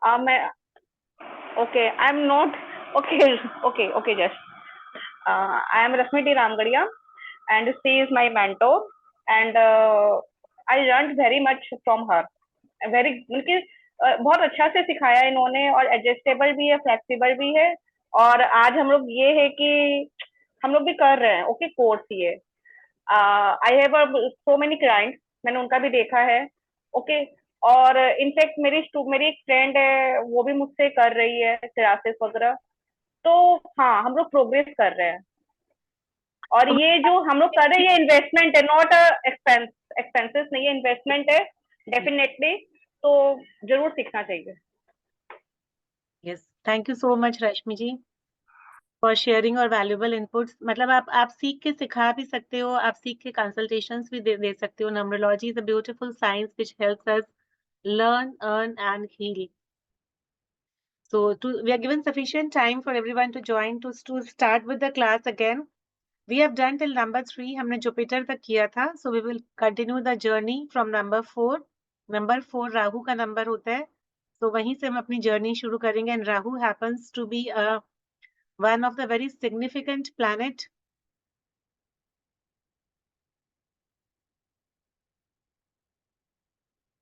मैं okay. I'm not okay. Okay. Okay. Just I am Rasmiti Ramgadia, and she is my mentor, and I learned very much from her. Very उनकी बहुत अच्छा से सिखाया इन्होंने, और एडजस्टेबल भी है, फ्लेक्सिबल भी है। और आज हम लोग ये है कि हम लोग भी कर रहे हैं ओके कोर्स ये। I have so many clients, मैंने उनका भी देखा है ओके। और इनफैक्ट मेरी एक फ्रेंड है, वो भी मुझसे कर रही है क्लासेस वगैरह। तो हाँ, हम लोग प्रोग्रेस कर रहे हैं। और तो ये जो हम लोग कर रहे हैं ये इन्वेस्टमेंट है, नॉट एक्सपेंसेस नहीं है, इन्वेस्टमेंट है डेफिनेटली। तो जरूर सीखना चाहिए। Yes, thank you so much Rashmi ji for sharing और वैल्यूएबल इनपुट्स। मतलब आप सीख के सिखा भी सकते हो, आप सीख के कंसल्टेशंस भी दे सकते हो। Numerology is a beautiful science which helps us learn, earn, and heal. So we are given sufficient time for everyone to join to start with the class again. We have done till number 3. हमने Jupiter तक किया था. So we will continue the journey from number 4. Number 4 Rahu का number होता है. So वहीं से हम अपनी जर्नी शुरू करेंगे. And Rahu happens to be one of the very significant planet.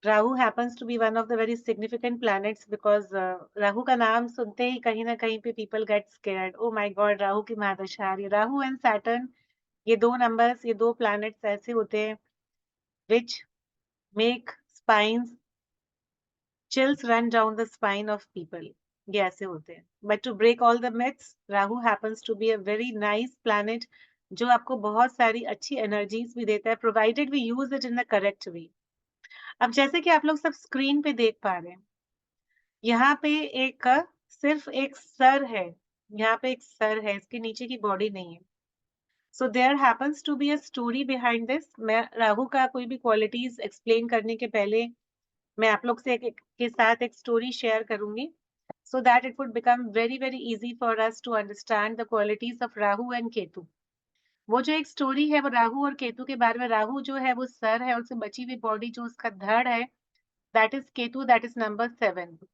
Rahu happens to be one of the very significant planets because Rahu का नाम सुनते ही कहीं ना कहीं पे people get scared. Oh my God, Rahu की महादशा आ रही है. राहु and Saturn, ये दो numbers, ये दो planets ऐसे होते हैं which make spines, chills run down the spine of people. ये ऐसे होते हैं. But to break all the myths, Rahu happens to be a very nice planet जो आपको बहुत सारी अच्छी energies भी देता है, provided we use it in the correct way. अब जैसे कि आप लोग सब स्क्रीन पे देख पा रहे हैं, यहाँ पे एक सिर्फ एक सर है, यहाँ पे एक सर है, इसके नीचे की बॉडी नहीं है। So there happens to be a story behind this. मैं राहु का कोई भी क्वालिटीज एक्सप्लेन करने के पहले मैं आप लोग से के साथ एक स्टोरी शेयर करूंगी, so that it would become very very easy for us to understand the qualities of Rahu and Ketu. वो जो एक स्टोरी है वो राहु और केतु के बारे में। राहु जो है वो सर है, उससे बची हुई बॉडी जो उसका धड़ है, that is Ketu, that is number 7।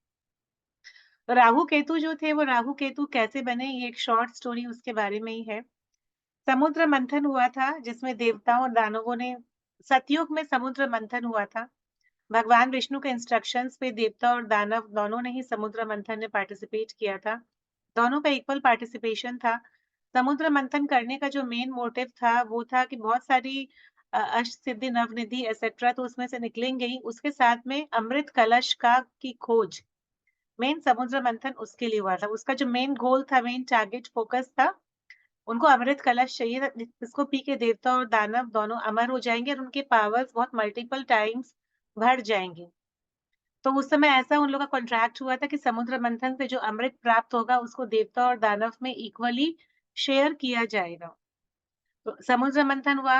Rahu Ketu जो थे वो राहु केतु कैसे बने, ये एक शॉर्ट स्टोरी उसके बारे में ही है। समुद्र मंथन हुआ था जिसमें देवताओं और दानवों ने, सतयुग में समुद्र मंथन हुआ था। भगवान विष्णु के इंस्ट्रक्शंस पे देवता और दानव दोनों ने ही समुद्र मंथन में पार्टिसिपेट किया था। दोनों का इक्वल पार्टिसिपेशन था। समुद्र मंथन करने का जो मेन मोटिव था वो था कि बहुत सारी अष्ट सिद्धि नवनिधि एक्सेट्रा तो उसमें से निकलेंगे ही, उसके साथ में अमृत कलश का की खोज। मेन समुद्र मंथन उसके लिए हुआ था। उसका जो मेन गोल था, मेन टारगेट फोकस था, उनको अमृत कलश चाहिए था जिसको पी के देवता और दानव दोनों अमर हो जाएंगे और उनके पावर्स बहुत मल्टीपल टाइम्स बढ़ जाएंगे। तो उस समय ऐसा उन लोगों का कॉन्ट्रैक्ट हुआ था कि समुद्र मंथन से जो अमृत प्राप्त होगा उसको देवता और दानव में इक्वली शेयर किया जाएगा। तो समुद्र मंथन हुआ,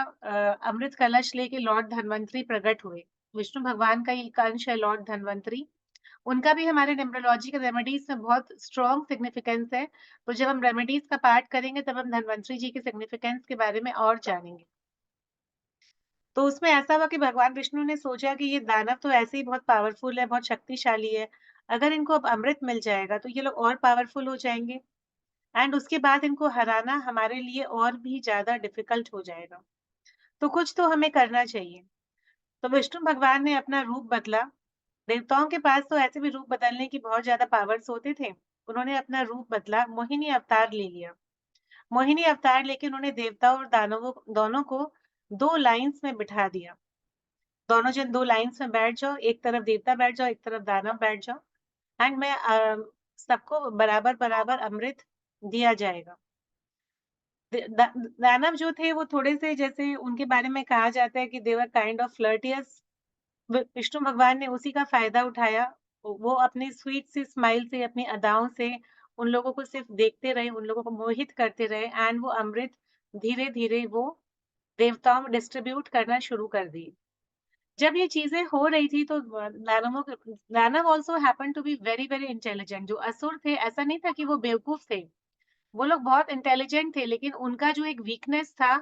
अमृत कलश लेके लॉर्ड धन्वंतरी प्रकट हुए। विष्णु भगवान का एक अंश है लॉर्ड धन्वंतरी। उनका भी हमारे न्यूमरोलॉजी के रेमेडीज में बहुत स्ट्रॉन्ग सिग्निफिकेंस है। तो जब हम रेमेडीज का पार्ट करेंगे तब हम धन्वंतरी जी के सिग्निफिकेंस के बारे में और जानेंगे। तो उसमें ऐसा हुआ कि भगवान विष्णु ने सोचा कि ये दानव तो ऐसे ही बहुत पावरफुल है, बहुत शक्तिशाली है, अगर इनको अब अमृत मिल जाएगा तो ये लोग और पावरफुल हो जाएंगे एंड उसके बाद इनको हराना हमारे लिए और भी ज्यादा डिफिकल्ट हो जाएगा। तो कुछ तो हमें करना चाहिए। तो विष्णु भगवान ने अपना रूप बदला। देवताओं के पास तो ऐसे भी रूप बदलने की बहुत ज्यादा पावर्स होते थे। उन्होंने अपना रूप बदला, मोहिनी अवतार ले लिया। मोहिनी अवतार लेके उन्होंने देवताओं और दानवों दोनों को दो लाइंस में बिठा दिया। दोनों जन दो लाइंस में बैठ जाओ, एक तरफ देवता बैठ जाओ, एक तरफ दानव बैठ जाओ एंड मैं सबको बराबर बराबर अमृत दिया जाएगा। दानव जो थे वो थोड़े से, जैसे उनके बारे में कहा जाता है कि देवर काइंड ऑफ फ्लर्टियस। विष्णु भगवान ने उसी का फायदा उठाया। वो अपनी स्वीट सी स्माइल से, अपनी अदाओं से उन लोगों को सिर्फ देखते रहे, उन लोगों को मोहित करते रहे एंड वो अमृत धीरे धीरे वो देवताओं में डिस्ट्रीब्यूट करना शुरू कर दी। जब ये चीजें हो रही थी तो danav also happen to be very very intelligent. जो असुर थे ऐसा नहीं था कि वो बेवकूफ थे, वो लोग बहुत इंटेलिजेंट थे, लेकिन उनका जो एक वीकनेस था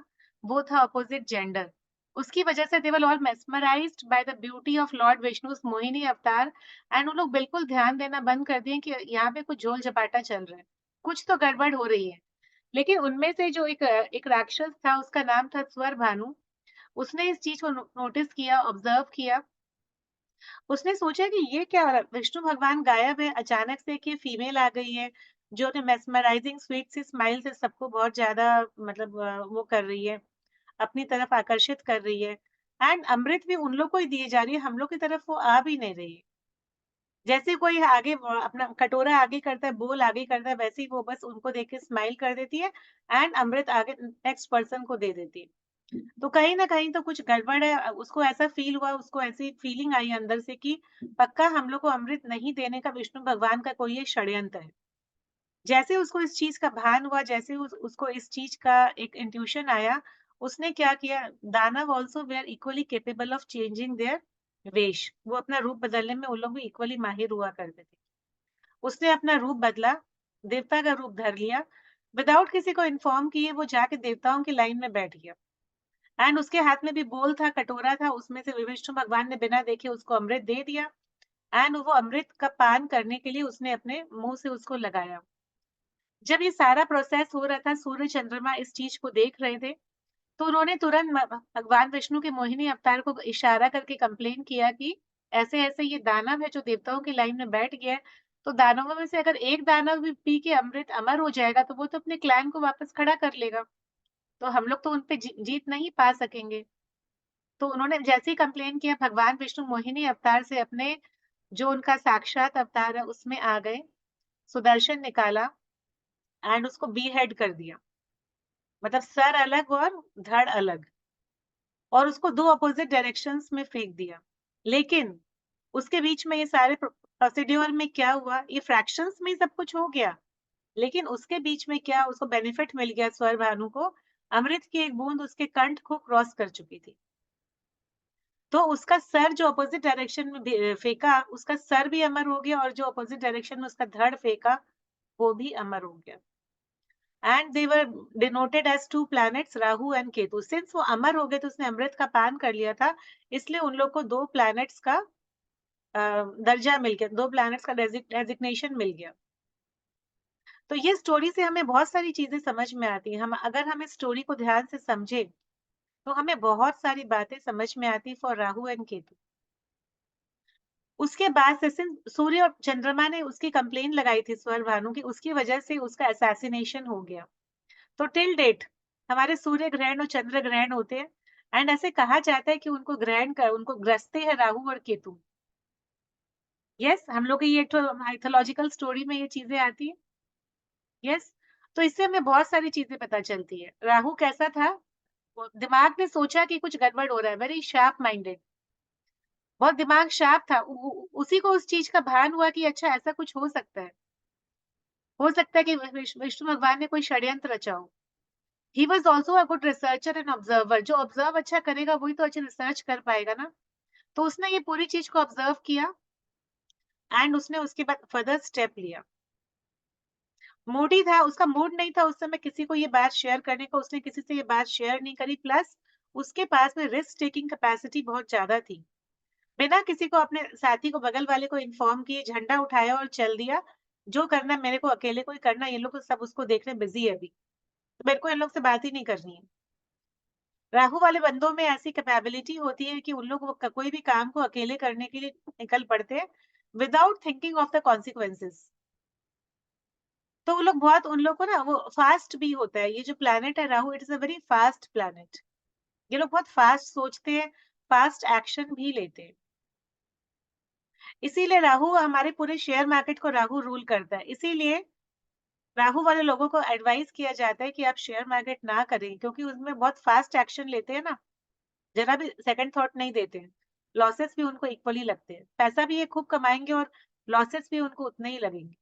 वो था अपोजिट जेंडर। उसकी वजह से they were all mesmerised by the beauty of lord Vishnu's Mohini avatar and उन लोग बिल्कुल ध्यान देना बंद कर दिए कि यहाँ पे कुछ झोल-झपाटा चल रहा है, कुछ तो गड़बड़ हो रही है। लेकिन उनमें से जो एक राक्षस था, उसका नाम था स्वर भानु, उसने इस चीज़ को नोटिस किया, ऑब्जर्व किया। उसने सोचा कि ये क्या हो रहा है? विष्णु भगवान गायब है, अचानक से कि फीमेल आ गई है, जो ने मेस्मराइजिंग स्वीट सी स्माइल से सबको बहुत ज़्यादा मतलब वो कर रही है, अपनी तरफ आकर्षित कर रही है एंड अमृत भी उन लोग को ही दिए जा रही है, हम लोग की तरफ वो आ भी नहीं रही है। जैसे कोई आगे अपना कटोरा आगे करता है, बोल आगे करता है, वैसे ही वो बस उनको देख के स्माइल कर देती है एंड अमृत आगे नेक्स्ट पर्सन को दे देती है। तो कहीं न कहीं तो कुछ गड़बड़ है, उसको ऐसा फ़ील हुआ, उसको ऐसी फ़ीलिंग आई अंदर से कि पक्का हम लोग को अमृत नहीं देने का विष्णु भगवान का कोई ये षड्यंत्र है। जैसे उसको इस चीज़ का भान हुआ, जैसे उसको इस चीज़ का एक इंट्यूशन आया, उसने क्या किया, danav also were equally capable of changing their vesh. वो अपना रूप बदलने में उन लोग भी इक्वली माहिर हुआ करते थे। उसने अपना रूप बदला, देवता का रूप धर लिया, विदाउट किसी को इन्फॉर्म किए वो जाके देवताओं की लाइन में बैठ गया। एंड उसके हाथ में भी बोल था, कटोरा था, उसमें से विष्णु भगवान ने बिना देखे उसको अमृत दे दिया एंड वो अमृत का पान करने के लिए उसने अपने मुँह से उसको लगाया। जब ये सारा प्रोसेस हो रहा था, सूर्य चंद्रमा इस चीज़ को देख रहे थे, तो उन्होंने तुरंत भगवान विष्णु के मोहिनी अवतार को इशारा करके कंप्लेन किया कि ऐसे-ऐसे ये दानव है जो देवताओं की लाइन में बैठ गया है, तो दानवों में से अगर एक दानव भी पी के अमृत अमर हो जाएगा, तो वो तो अपने क्लैन को वापस खड़ा कर लेगा। तो हम लोग तो उन पे जीत नहीं पा सकेंगे। तो उन्होंने जैसे ही कंप्लेन किया, भगवान विष्णु मोहिनी अवतार से अपने जो उनका साक्षात अवतार है, उसमें आ गए, सुदर्शन निकाला एंड उसको बीहेड कर दिया। मतलब सर अलग और धड़ अलग और उसको 2 अपोज़िट डायरेक्शंस में फेंक दिया। लेकिन उसके बीच में ये सारे प्रोसीड्योर में क्या हुआ, ये फ्रैक्शंस में ही सब कुछ हो गया। लेकिन उसके बीच में क्या उसको बेनिफिट मिल गया स्वर भानु को, अमृत की एक बूंद उसके कंठ को क्रॉस कर चुकी थी। तो उसका सर जो अपोज़िट डायरेक्शन में फेंका, उसका सर भी अमर हो गया और जो अपोज़िट डायरेक्शन में उसका धड़ फेंका, वो भी अमर हो गया। And they were denoted as 2 planets Rahu and Ketu. Since वो अमर हो गए थे, उसने अमृत का पान कर लिया था, इसलिए उन लोग को 2 प्लैनेट्स का दर्जा मिल गया, 2 प्लैनेट्स का डेज़िग्नेशन मिल गया। तो ये स्टोरी से हमें बहुत सारी चीज़ें समझ में आती हैं। हम अगर हम इस स्टोरी को ध्यान से समझें, तो हमें बहुत सारी बातें समझ में आती फॉर राहु एंड केतु। उसके बाद से सिंस सूर्य और चंद्रमा ने उसकी कंप्लेन लगाई थी स्वर भानु की, उसकी वजह से उसका असैसिनेशन हो गया। तो टिल डेट हमारे सूर्य ग्रहण और चंद्र ग्रहण होते हैं एंड ऐसे कहा जाता है कि उनको ग्रसते हैं राहु और केतु। यस, हम लोग की ये तो माइथोलॉजिकल स्टोरी में ये चीजें आती है। यस, तो इससे हमें बहुत सारी चीजें पता चलती है। राहु कैसा था? वो दिमाग ने सोचा कि कुछ गड़बड़ हो रहा है, वेरी शार्प माइंडेड, बहुत दिमाग शार्प था। उसी को उस चीज का भान हुआ कि अच्छा ऐसा कुछ हो सकता है। हो सकता है कि विष्णु भगवान ने कोई षड्यंत्र रचा हो। He was also a good researcher and observer. जो ऑब्जर्व अच्छा करेगा वही तो अच्छी रिसर्च कर पाएगा ना। तो उसने ये पूरी चीज़ को ऑब्जर्व किया एंड उसने उसके बाद फर्दर स्टेप लिया। मूडी था, उसका मूड नहीं था उस समय किसी को ये बात शेयर करने का, उसने किसी से ये बात शेयर नहीं करी, प्लस उसके पास में रिस्क टेकिंग कैपेसिटी बहुत ज़्यादा थी। बिना किसी को अपने साथी को बगल वाले को इन्फॉर्म किए झंडा उठाया और चल दिया। जो करना मेरे को अकेले को ही करना, ये लोग तो सब उसको देखने बिज़ी है अभी। तो मेरे को इन लोग से बात ही नहीं करनी है। राहु वाले बंदों में ऐसी कैपेबिलिटी होती है कि उन लोग वो कोई भी काम को अकेले करने के लिए निकल पड़ते हैं without thinking of the consequences. तो वो लोग बहुत उन लोग को ना वो फास्ट भी होता है। ये जो प्लैनेट है Rahu, it is a very fast planet. ये लोग बहुत फास्ट सोचते हैं, फास्ट एक्शन भी लेते हैं। इसीलिए राहु हमारे पूरे शेयर मार्केट को राहु रूल करता है। इसीलिए राहु वाले लोगों को एडवाइस किया जाता है कि आप शेयर मार्केट ना करें, क्योंकि उसमें बहुत फास्ट एक्शन लेते हैं ना, जरा भी सेकंड थॉट नहीं देते हैं। लॉसेस भी उनको इक्वली लगते हैं। पैसा भी ये खूब कमाएँगे और लॉसेस भी उनको उतने ही लगेंगे।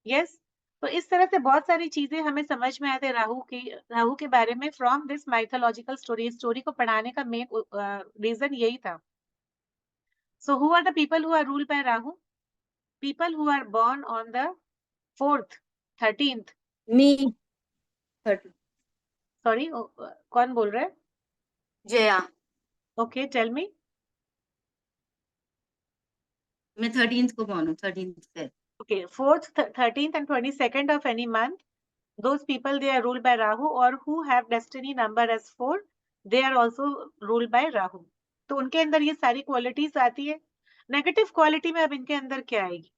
यस, तो इस तरह से बहुत सारी चीज़ें हमें समझ में आते हैं राहु के बारे में फ्रॉम दिस माइथोलॉजिकल स्टोरी। इस स्टोरी को पढ़ाने का मेन रीज़न यही था। So who are the people who are ruled by Rahu? People who are born on the 4th, 13th। मी 30। सॉरी कौन बोल रहा है? जया। Okay, tell me. मैं 13th को born हूँ, 13th से। Okay, 4th, 13th and 22nd of any month, those people, they are ruled by Rahu, or who have destiny number as 4, they are also ruled by Rahu. तो उनके अंदर ये सारी qualities आती है। नेगेटिव क्वालिटी में अब इनके अंदर क्या आएगी?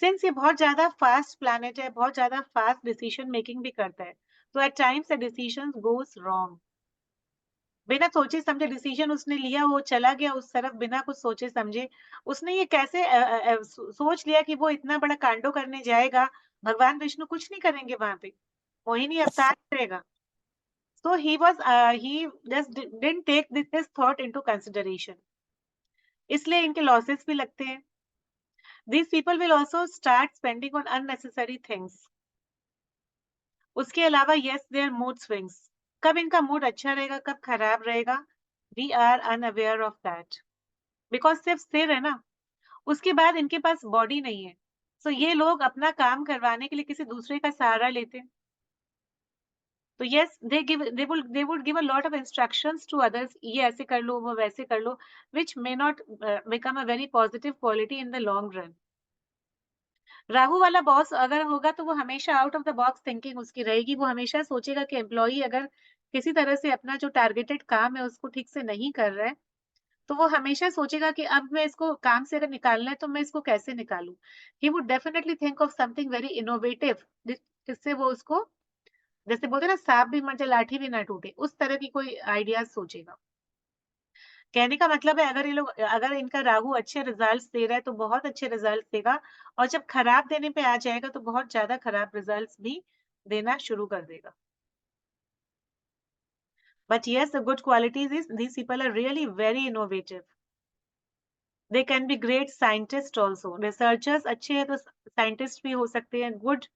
सिंस ये बहुत ज्यादा फास्ट प्लैनेट है, बहुत ज्यादा फास्ट डिसीजन मेकिंग भी करता है, तो at times the decision goes wrong. बिना सोचे समझे डिसीजन उसने लिया, वो चला गया उस तरफ बिना कुछ सोचे समझे। उसने ये कैसे सोच लिया कि वो इतना बड़ा कांडो करने जाएगा, भगवान विष्णु कुछ नहीं करेंगे वहां पे, मोहिनी अवतार करेगा। So he just didn't take this thought into consideration. इसलिए इनके लॉसेस भी लगते हैं। These people will also start spending on unnecessary things. उसके अलावा yes, their mood swings. कब इनका मूड अच्छा रहेगा, कब खराब रहेगा, we are unaware of that. Because सिर्फ सिर है ना, उसके बाद इनके पास बॉडी नहीं है, so ये लोग अपना काम करवाने के लिए किसी दूसरे का सहारा लेते हैं। तो yes, they would give a lot of instructions to others, ये ऐसे कर लो, वो वैसे कर लो, which may not become a very positive quality in the long run. Rahu वाला बॉस अगर होगा तो वो हमेशा out of the box thinking उसकी रहेगी। वो हमेशा सोचेगा कि एम्प्लॉई अगर किसी तरह से अपना जो टारगेटेड काम है उसको ठीक से नहीं कर रहा है, तो वो हमेशा सोचेगा कि अब मैं इसको काम से अगर निकालना है तो मैं इसको कैसे निकालूं। He would definitely think of something very innovative, जिससे वो उसको, जैसे बोलते हैं ना, सांप भी मर जाए लाठी भी ना टूटे, उस तरह की कोई आइडियाज सोचेगा। कहने का मतलब है अगर ये लोग, अगर इनका राहु अच्छे रिजल्ट्स दे रहा है तो बहुत अच्छे रिजल्ट्स देगा, और जब खराब देने पे आ जाएगा तो बहुत ज्यादा खराब रिजल्ट्स भी देना शुरू कर देगा। But yes, the good qualities is these people are really very innovative. They can be great scientists also. Researchers अच्छे हैं तो साइंटिस्ट भी हो सकते हैं। Good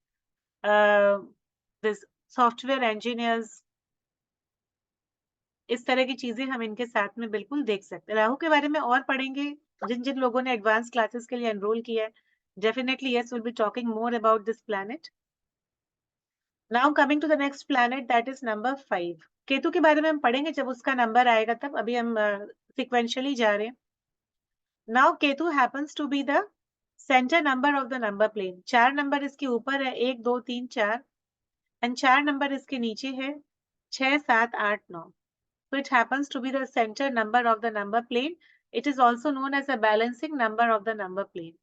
this software engineers, इस तरह की चीजें हम इनके साथ में बिल्कुल देख सकते हैं। राहु के बारे में और पढ़ेंगे जिन जिन लोगों ने एडवांस क्लासेस के लिए एनरोल किया है। Definitely yes, will be talking more about this planet. Now coming to the next planet, that is number 5। Ketu के बारे में हम पढ़ेंगे जब उसका नंबर आएगा, तब अभी हम सिक्वेंशियली जा रहे हैं। Now Ketu happens to be the centre number of the number plane. 4 number इसके ऊपर है, 1 2 3 4, एंड 4 नंबर इसके नीचे है, 6 7 8 9। So it happens to be the center number of the number plane. It is also known as a balancing number of the number plane.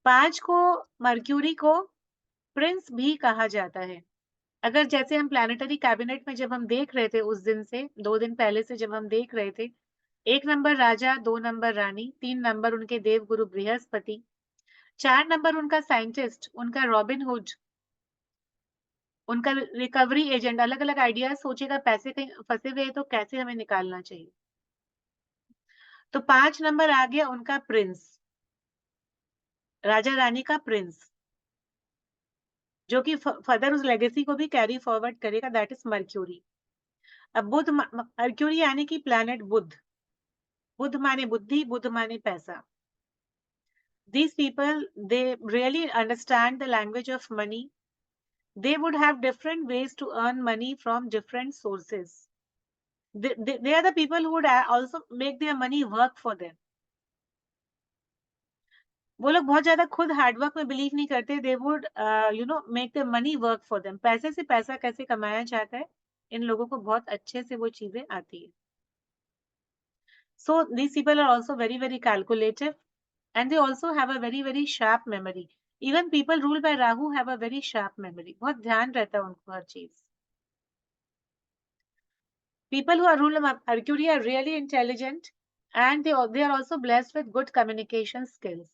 5 को mercury को Prince भी कहा जाता है। अगर जैसे हम प्लैनेटरी कैबिनेट में जब हम देख रहे थे उस दिन से 2 दिन पहले से जब हम देख रहे थे, 1 नंबर राजा, 2 नंबर रानी, 3 नंबर उनके देवगुरु बृहस्पति, 4 नंबर उनका साइंटिस्ट, उनका रॉबिन हुड, उनका रिकवरी एजेंट, अलग अलग आइडियाज सोचेगा, पैसे कहीं फंसे हुए तो कैसे हमें निकालना चाहिए। तो 5 नंबर आ गया उनका प्रिंस, राजा रानी का प्रिंस, जो कि फर्दर उस लेगेसी को भी कैरी फॉरवर्ड करेगा, दैट इज मर्क्यूरी। अब बुध, मर्क्यूरी यानी कि प्लैनेट बुध, बुध माने बुद्धि, बुध माने पैसा। These people, they really understand the language of money. They would have different ways to earn money from different sources. They are the people who would also make their money work for them. वो लोग बहुत ज्यादा खुद hard work में believe नहीं करते। They would make the money work for them. पैसे से पैसा कैसे कमाया जाता है, इन लोगों को बहुत अच्छे से वो चीजें आती है। So these people are also very very calculative, and they also have a very very sharp memory. Even people rule by Rahu have a very sharp memory, बहुत ध्यान रहता है उनको हर चीज। People who are ruled by Mercury are really intelligent, and they are also blessed with good communication skills.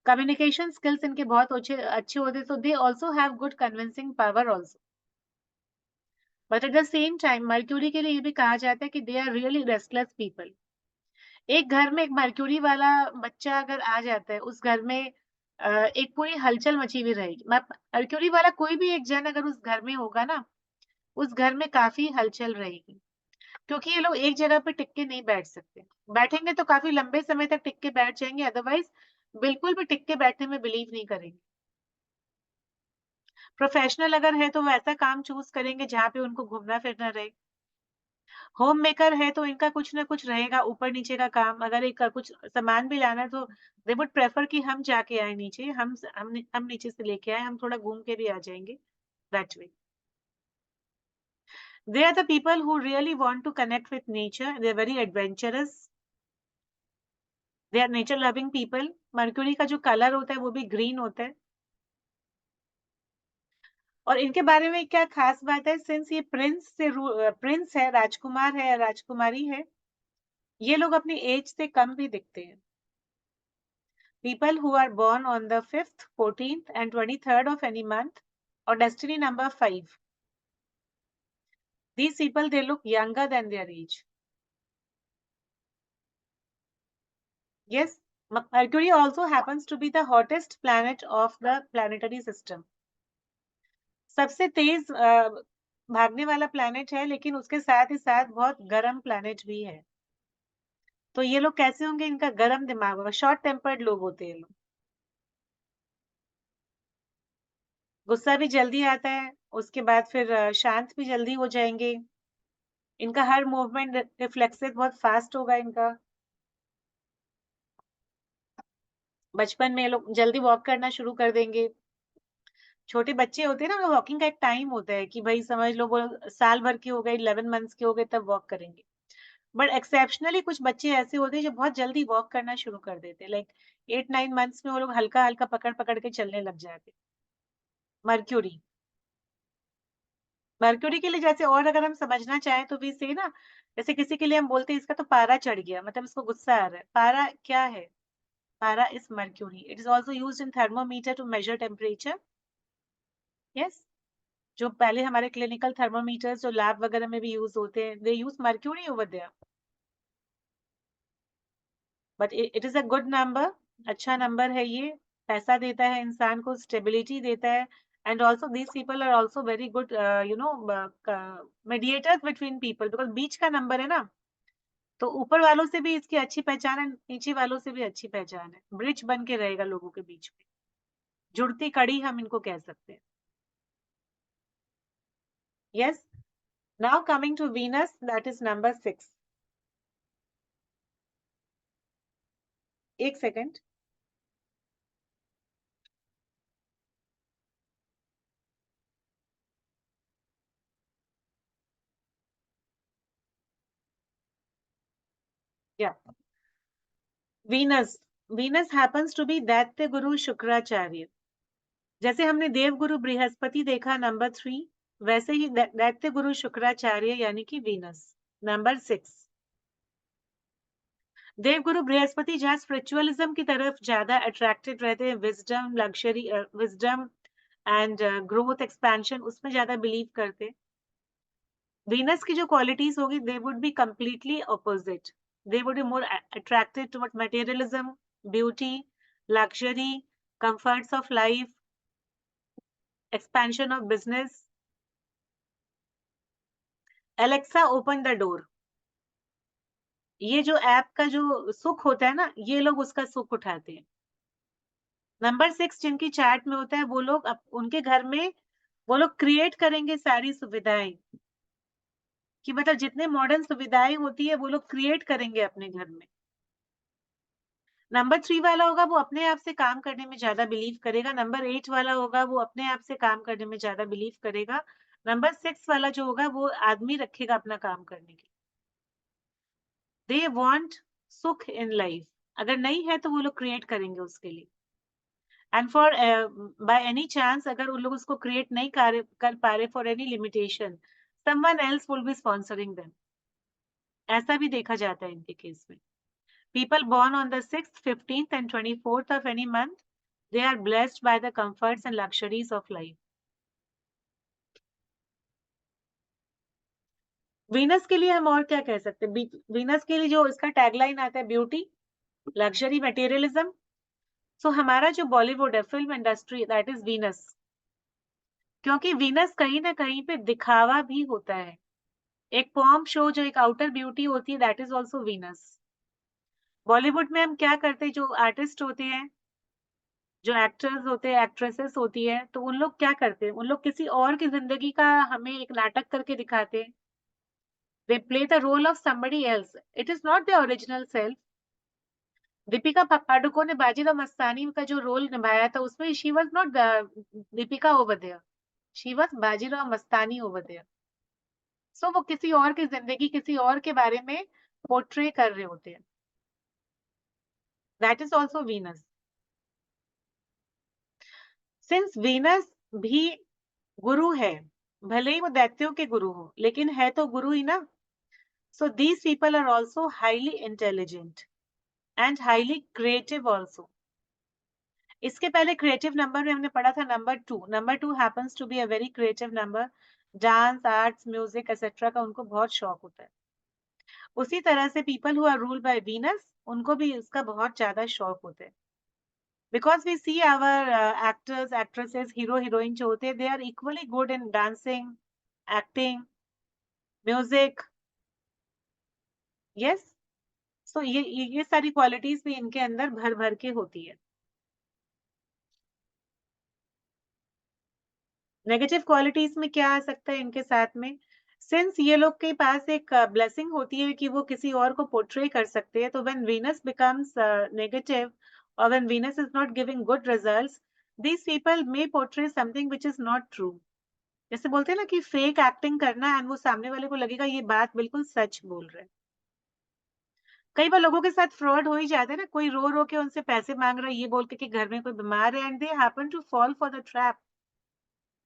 Communication skills इनके बहुत अच्छे होते, so they also have good convincing power also. But at the same time, mercury के लिए ये भी कहा जाता है कि they are really restless people. एक घर में एक मर्क्यूरी वाला बच्चा अगर आ जाता है, उस घर में एक पूरी हलचल मची हुई रहेगी। मर्क्यूरी वाला कोई भी एक जन अगर उस घर में होगा ना, उस घर में काफी हलचल रहेगी, क्योंकि ये लोग एक जगह पे टिक के नहीं बैठ सकते। बैठेंगे तो काफी लंबे समय तक टिक के बैठ जाएंगे, अदरवाइज बिल्कुल भी टिक के बैठने में बिलीव नहीं करेंगे। प्रोफेशनल अगर है तो वो ऐसा काम चूज करेंगे जहाँ पे उनको घूमना फिरना रहे। होम मेकर है तो इनका कुछ ना कुछ रहेगा ऊपर नीचे का काम, अगर एक कुछ सामान भी लाना है तो दे वुड प्रेफर कि हम जाके आए नीचे, हम नीचे से लेके आए, हम थोड़ा घूम के भी आ जाएंगे, that way. They are the people who really want to connect with nature. They are very adventurous. They are nature loving people. Mercury का जो कलर होता है वो भी ग्रीन होता है। और इनके बारे में क्या खास बात है, सिंस ये प्रिंस है, राजकुमार है, राजकुमारी है, ये लोग अपनी एज से कम भी दिखते हैं। People who are born on the 5th, 14th and 23rd of any month or destiny number 5. These people, they look younger than their age. Yes, Mercury also happens to be the hottest planet of the planetary system. सबसे तेज भागने वाला planet है, लेकिन उसके साथ ही साथ बहुत गर्म प्लैनेट भी है। तो ये लोग कैसे होंगे, इनका गर्म दिमाग होगा, शॉर्ट टेम्पर्ड लोग होते हैं लोग, गुस्सा भी जल्दी आता है, उसके बाद फिर शांत भी जल्दी हो जाएंगे। इनका हर मूवमेंट रिफ्लेक्सेस बहुत फास्ट होगा इनका। बचपन में ये लोग जल्दी वॉक करना शुरू कर देंगे। छोटे बच्चे होते हैं ना, वॉकिंग का एक टाइम होता है कि भाई समझ लो वो साल भर के हो गए, 11 मंथ्स के हो गए तब वॉक करेंगे। बट एक्सेप्शनली कुछ बच्चे ऐसे होते हैं जो बहुत जल्दी वॉक करना शुरू कर देते हैं, लाइक 8-9 मंथ्स में वो लोग हल्का हल्का पकड़ पकड़ के चलने लग जाते। मर्क्यूरी, मर्क्यूरी के लिए जैसे, और अगर हम समझना चाहें तो भी से ना, जैसे किसी के लिए हम बोलते हैं इसका तो पारा चढ़ गया, मतलब इसको गुस्सा आ रहा है। पारा क्या है? Para is mercury. It is also use in thermometer to measure temperature. Yes, जो पहले हमारे क्लिनिकल थर्मोमीटर्स जो लैब वगैरह में भी यूज होते हैं, they use mercury over there. But it is a good number, अच्छा नंबर है ये, पैसा देता है इंसान को, स्टेबिलिटी देता है। And also these people are also very good mediators between people, because बीच का नंबर है ना, तो ऊपर वालों से भी इसकी अच्छी पहचान है, नीचे वालों से भी अच्छी पहचान है, ब्रिज बन के रहेगा लोगों के बीच में, जुड़ती कड़ी हम इनको कह सकते हैं। Yes, now coming to Venus, that is number 6। एक सेकेंड। या Venus, Venus happens to be daitya guru Shukracharya. जैसे हमने देवगुरु बृहस्पति देखा नंबर 3, वैसे ही दैत्य गुरु शुक्राचार्य यानी कि वीनस नंबर 6। देवगुरु बृहस्पति जहाँ स्पिरिचुअलिज्म की तरफ ज्यादा अट्रैक्टेड रहते हैं, wisdom, luxury, wisdom and growth expansion, उसमें ज्यादा बिलीव करते। वीनस की जो क्वालिटीज होगी, they would be completely opposite. They would be more attracted toward materialism, beauty, luxury, comforts of life, expansion of business. Alexa open the door, ये जो app का जो सुख होता है ना, ये लोग उसका सुख उठाते हैं। नंबर 6 जिनकी चार्ट में होता है, वो लोग उनके घर में वो लोग क्रिएट करेंगे सारी सुविधाएं, कि मतलब जितने मॉडर्न सुविधाएं होती है वो लोग क्रिएट करेंगे अपने घर में। नंबर 3 वाला होगा, वो अपने आप से काम करने में ज्यादा बिलीव करेगा। नंबर 8 वाला होगा, वो अपने आप से काम करने में ज्यादा बिलीव करेगा। नंबर 6 वाला जो होगा, वो आदमी रखेगा अपना काम करने के। दे वांट सुख इन लाइफ, अगर नहीं है तो वो लोग क्रिएट करेंगे उसके लिए। And for by any chance अगर उन लोग उसको क्रिएट नहीं कर पा रहे, for any limitation, someone else will be sponsoring them. ऐसा भी देखा जाता है इनके केस में। People born on the 6th, 15th and 24th of any month, they are blessed by the comforts and luxuries of life. Venus के लिए हम और क्या कह सकते हैं? वीनस के लिए जो इसका टैगलाइन आता है, ब्यूटी, लग्जरी, मटेरियलिज्म। सो हमारा जो बॉलीवुड है, film industry, that is Venus. क्योंकि वीनस कहीं ना कहीं पे दिखावा भी होता है। एक पॉम शो जो एक आउटर ब्यूटी होती है, that is also Venus. Bollywood में हम क्या करते हैं, जो आर्टिस्ट होते हैं जो एक्टर्स होते हैं, एक्ट्रेसेस होती है, तो उन लोग क्या करते हैं, उन लोग किसी और की जिंदगी का हमें एक नाटक करके दिखाते हैं. They play the role of somebody else. It is not their original self. Deepika Padukone ने बाजीराव मस्तानी का जो रोल निभाया था उसमें she was not Deepika over there, she was Bajirao Mastani over there. So वो किसी और की जिंदगी, किसी और के बारे में पोर्ट्रे कर रहे होते हैं. That is also Venus. Since Venus भी गुरु है, भले ही वो दैत्यों के गुरु हो, लेकिन है तो गुरु ही ना. So these people are also highly intelligent and highly creative also. इसके पहले क्रिएटिव नंबर में हमने पढ़ा था number 2. Number 2 happens to be a very creative number. Dance, arts, music etcetera का उनको बहुत शौक होता है. उसी तरह से people who are ruled by Venus, उनको भी इसका बहुत ज्यादा शौक होता है. Because we see our actors, actresses, hero heroine जो होते हैं, they are equally good in dancing, acting, music. Yes. So ये सारी क्वालिटीज भी इनके अंदर भर भर के होती है. नेगेटिव क्वालिटीज में क्या आ सकता है इनके साथ में, सिंस ये लोग के पास एक ब्लेसिंग होती है कि वो किसी और को पोर्ट्रे कर सकते हैं, तो व्हेन वीनस बिकम्स नेगेटिव और when Venus is not giving good results, these people may portray something which is not true. जैसे बोलते हैं ना कि फेक एक्टिंग करना, एंड वो सामने वाले को लगेगा ये बात बिल्कुल सच बोल रहे हैं. कई बार लोगों के साथ फ्रॉड हो ही जाते हैं ना, कोई रो रो के उनसे पैसे मांग रहा है ये बोल के कि घर में कोई बीमार है, and they happen to fall for the trap,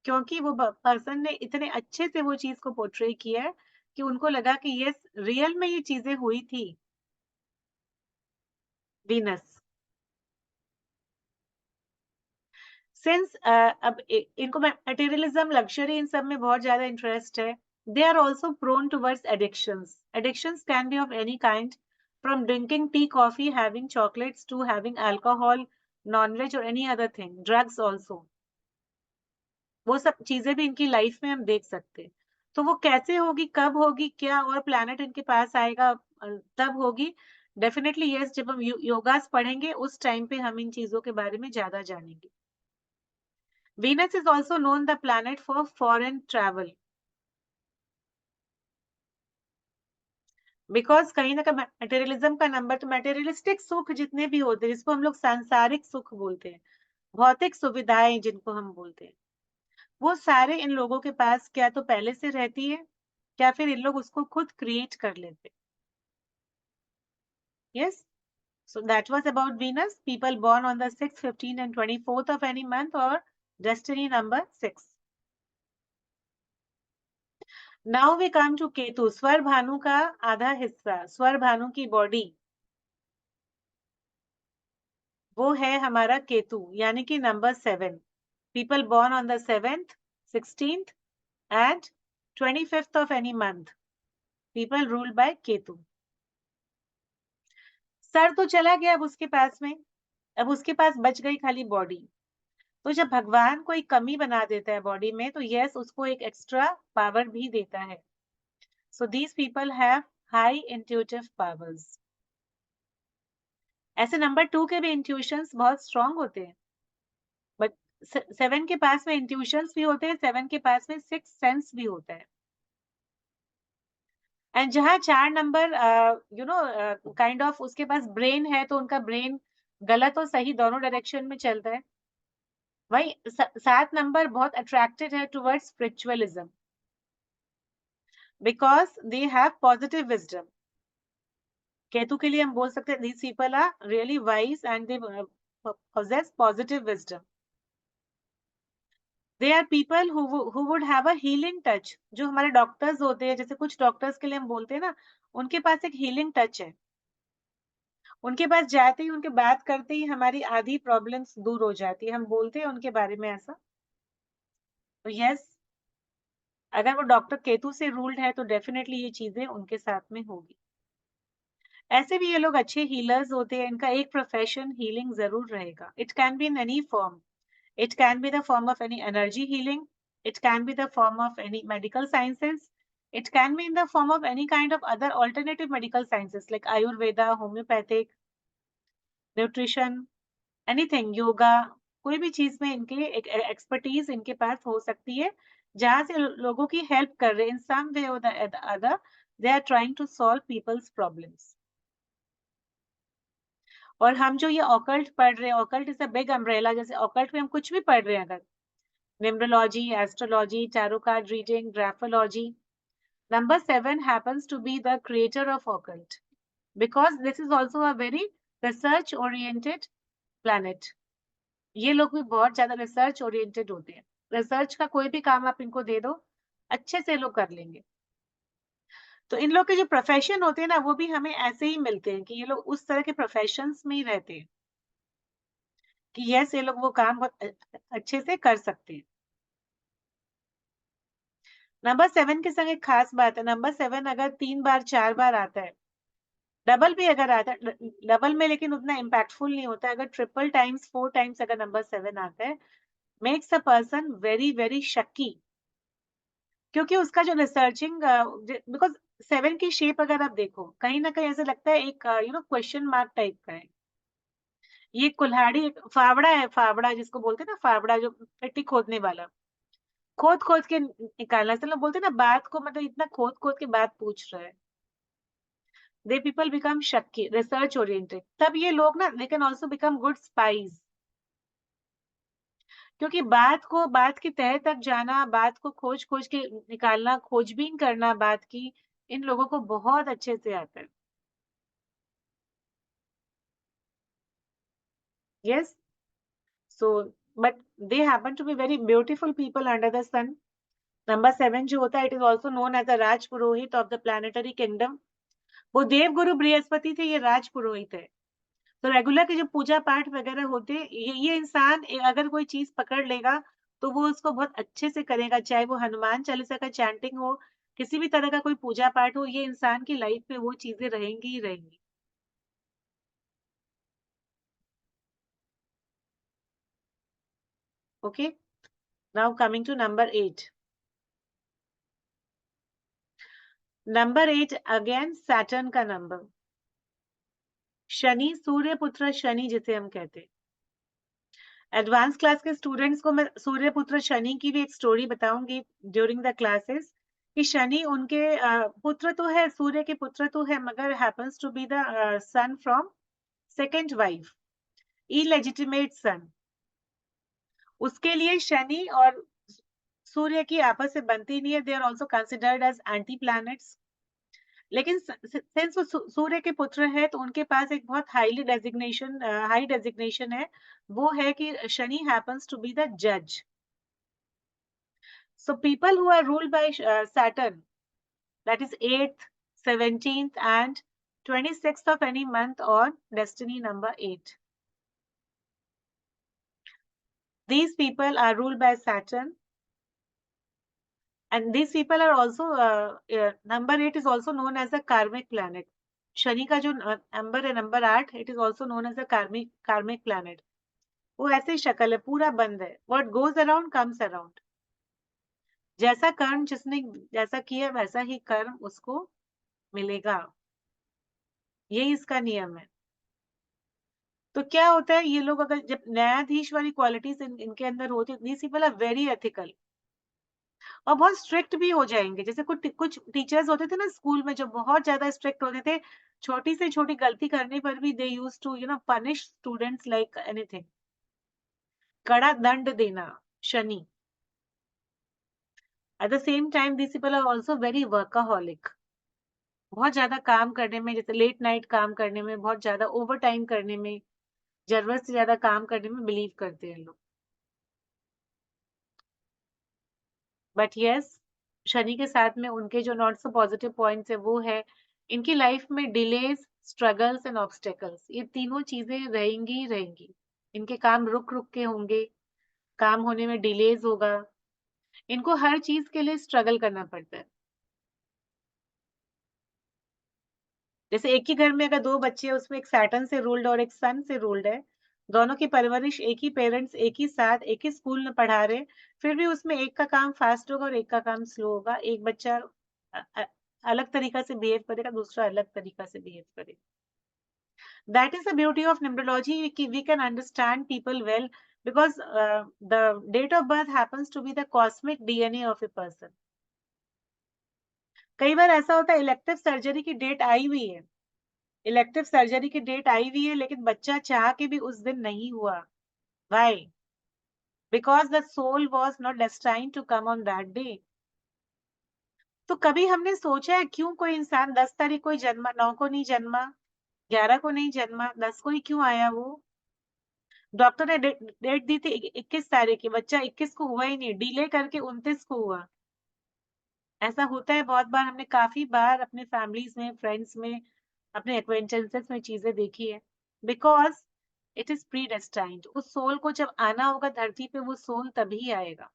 क्योंकि वो पर्सन ने इतने अच्छे से वो चीज को पोर्ट्रे किया है कि उनको लगा कि यस, रियल में ये चीजें हुई थी. वीनस. सिंस अब इनको मटेरियलिज्म, लग्जरी, इन सब में बहुत ज्यादा इंटरेस्ट है, they are also prone towards addictions. Addictions can be of any kind, from drinking tea, coffee, having chocolates, to having alcohol, nonveg और any other thing, drugs also. वो सब चीजें भी इनकी लाइफ में हम देख सकते हैं. तो वो कैसे होगी, कब होगी, क्या और प्लैनेट इनके पास आएगा, तब होगी. डेफिनेटली यस, जब हम योगास पढ़ेंगे उस टाइम पे हम इन चीजों के बारे में ज्यादा जानेंगे. Venus is also known the planet for foreign travel, because कहीं ना कहीं मटेरियलिज्म का नंबर, तो मटेरियलिस्टिक सुख जितने भी होते हैं, जिसको हम लोग सांसारिक सुख बोलते हैं, भौतिक सुविधाएं जिनको हम बोलते हैं, वो सारे इन लोगों के पास क्या तो पहले से रहती है, या फिर इन लोग उसको खुद क्रिएट कर लेते हैं. Yes. So that was about Venus. People born on the 6th, 15th, and 24th of any month, or destiny number 6. Now we come to Ketu. स्वर भानु का आधा हिस्सा, स्वर भानु की बॉडी, वो है हमारा केतु, यानी कि number 7. People born on the 7th, 16th, and 25th of any month. People ruled by Ketu. Sir तो चला गया अब उसके पास में, अब उसके पास बच गई खाली बॉडी. तो जब भगवान कोई कमी बना देता है बॉडी में, तो यस, उसको एक एक्स्ट्रा पावर भी देता है. So these people have high intuitive powers. ऐसे नंबर 2 के भी इंट्यूशंस बहुत स्ट्रांग होते हैं, बट 7 के पास में इंट्यूशंस भी होते हैं, 7 के पास में 6 सेंस भी होता है. एंड जहां 4 नंबर काइंड ऑफ उसके पास ब्रेन है, तो उनका ब्रेन गलत और सही दोनों डायरेक्शन में चलता है. वही 7 नंबर बहुत अट्रैक्टेड है towards spiritualism, because they have positive wisdom. Ketu के लिए हम बोल सकते हैं these people are really wise and they possess positive wisdom. They are people who would have a healing touch. जो हमारे डॉक्टर्स होते हैं, जैसे कुछ डॉक्टर्स के लिए हम बोलते हैं ना, उनके पास एक हीलिंग टच है. उनके पास जाते ही, उनके बात करते ही हमारी आधी प्रॉब्लम्स दूर हो जाती है. हम बोलते हैं उनके बारे में ऐसा. तो यस, अगर वो डॉक्टर केतु से रूल्ड है, तो डेफिनेटली ये चीजें उनके साथ में होगी. ऐसे भी ये लोग अच्छे हीलर्स होते हैं. इनका एक प्रोफेशन हीलिंग जरूर रहेगा. It can be in any form. It can be the form of any energy healing. It can be the form of any medical sciences. It can be in the form of any kind of other alternative medical sciences like Ayurveda, homeopathic, nutrition, anything, yoga, कोई भी चीज में इनके expertise इनके पास हो सकती है, जहां से लोगों की हेल्प कर रहे हैं इन some way or the other, they are trying to solve people's problems. और हम जो ये ऑकल्ट पढ़ रहे हैं, occult is a big umbrella, जैसे ऑकल्ट में हम कुछ भी पढ़ रहे हैं, अगर numerology, astrology, tarot card reading, graphology, number 7 happens to be the creator of occult, because this is also a very research oriented planet. ये लोग भी बहुत ज्यादा रिसर्च ओरिएंटेड होते हैं, रिसर्च का कोई भी काम आप इनको दे दो अच्छे से लोग कर लेंगे। तो इन लोग के जो प्रोफेशन होते हैं ना, वो भी हमें ऐसे ही मिलते हैं कि ये लोग उस तरह के प्रोफेशंस में ही रहते हैं कि यस, ये लोग वो काम बहुत अच्छे से कर सकते हैं। नंबर 7 के संग एक खास बात है, नंबर 7 अगर 3 बार 4 बार आता है, डबल भी अगर आता है, डबल में लेकिन उतना इम्पैक्टफुल नहीं होता, अगर ट्रिपल टाइम्स 4 टाइम्स अगर नंबर 7 आता है, makes a person very very शक्की, क्योंकि उसका जो रिसर्चिंग, बिकॉज 7 की शेप अगर आप देखो, कहीं ना कहीं ऐसा लगता है एक क्वेश्चन मार्क टाइप का है। ये कुल्हाड़ी फावड़ा है, फावड़ा जिसको बोलते हैं ना, फावड़ा जो मिट्टी खोदने वाला, खोद खोद के निकालना, चलो बोलते हैं ना बात को, मतलब इतना खोद खोद के बात पूछ रहा है। दे पीपल बिकम शक्की, रिसर्च ओरिएंटेड। तब ये लोग ना, they can also become good spies, क्योंकि बात की तह तक जाना, बात को खोज खोज के निकालना, खोजबीन करना बात की, इन लोगों को बहुत अच्छे से आता है। Yes, so but they happen to be very beautiful people under the sun. Number 7 जो होता है, it is also known as the raj purohit of the planetary kingdom. वो देव गुरु बृहस्पति थे, ये राज पुरोहित है। तो रेगुलर के जो पूजा पाठ वगैरह होते, ये इंसान अगर कोई चीज पकड़ लेगा तो वो उसको बहुत अच्छे से करेगा, चाहे वो हनुमान चालीसा का चैंटिंग हो, किसी भी तरह का कोई पूजा पाठ हो, ये इंसान की लाइफ में वो चीजें रहेंगी ही रहेंगी। Okay, now coming to number 8। Number 8 again Saturn का नंबर, शनि, सूर्य पुत्र शनि जिसे हम कहते हैं। एडवांस क्लास के स्टूडेंट्स को मैं सूर्य पुत्र शनि की भी एक स्टोरी बताऊंगी ड्यूरिंग द क्लासेस, कि शनि उनके पुत्र तो है, सूर्य के पुत्र तो है, मगर happens to be the son from second wife, illegitimate son. उसके लिए शनि और सूर्य की आपस में बनती नहीं है, they are also considered as anti planets. लेकिन सिंस वो सूर्य के पुत्र है, तो उनके पास एक बहुत हाई डेजिग्नेशन है, वो है कि Shani happens to be the जज। So people who are ruled by Saturn, that is 8th, 17th and 26th of any month on destiny number 8. These people are ruled by Saturn, and these people are also, number 8 is also known as a karmic planet. Shani का जो number है, number 8, it is also known as a karmic planet. वो ऐसे ही शक्ल है, पूरा बंद है, what goes around comes around. जैसा कर्म जिसने जैसा किया वैसा ही कर्म उसको मिलेगा, यही इसका नियम है। तो क्या होता है, ये लोग अगर जब न्यायाधीश वाली क्वालिटीज इनके अंदर होती है, these people are very ethical, और बहुत स्ट्रिक्ट भी हो जाएंगे। जैसे कुछ टीचर्स होते थे ना स्कूल में, जो बहुत ज्यादा स्ट्रिक्ट होते थे, छोटी से छोटी गलती करने पर भी they used to punish students like anything, कड़ा दंड देना, Shani. At the same time these people are also very workaholic, बहुत ज्यादा काम करने में, जैसे लेट नाइट काम करने में, बहुत ज्यादा ओवर टाइम करने में, जरूरत से ज्यादा काम करने में बिलीव करते हैं लोग। बट यस, शनि के साथ में उनके जो नॉट सो पॉजिटिव पॉइंट्स है, वो है इनकी लाइफ में डिलेज, स्ट्रगल्स एंड ऑब्स्टेकल्स, ये तीनों चीजें रहेंगी ही रहेंगी। इनके काम रुक रुक के होंगे, काम होने में डिलेज होगा, इनको हर चीज के लिए स्ट्रगल करना पड़ता है। जैसे एक ही घर में अगर 2 बच्चे हैं, उसमें एक सैटर्न से रूल्ड और एक सन से रूल्ड है, दोनों की परवरिश एक ही पेरेंट्स एक ही साथ एक ही स्कूल में पढ़ा रहे, फिर भी उसमें एक का काम फास्ट होगा और एक का काम स्लो होगा, एक बच्चा अलग तरीका से बिहेव करेगा, दूसरा अलग तरीका से बिहेव करेगा। That is the beauty of numerology, कि we can understand people well because the date of birth happens to be the cosmic DNA of a person. कई बार ऐसा होता है इलेक्टिव सर्जरी की डेट आई हुई है, इलेक्टिव सर्जरी की डेट आई हुई है, लेकिन बच्चा चाह के भी उस दिन नहीं हुआ. Why? Because the soul was not destined to come on that day. तो कभी हमने सोचा है क्यों कोई इंसान 10 तारीख को ही जन्मा, 9 को नहीं जन्मा, 11 को नहीं जन्मा, 10 को ही क्यों आया? वो डॉक्टर ने डेट दी थी 21 तारीख की, बच्चा 21 को हुआ ही नहीं, डिले करके 29 को हुआ. ऐसा होता है बहुत बार, हमने काफी बार अपने फैमिलीज में, फ्रेंड्स में, अपने एक्वेंटेंसेस में चीजें देखी है. Because it is predestined. उस सोल को जब आना होगा धरती पे, वो सोल तभी आएगा.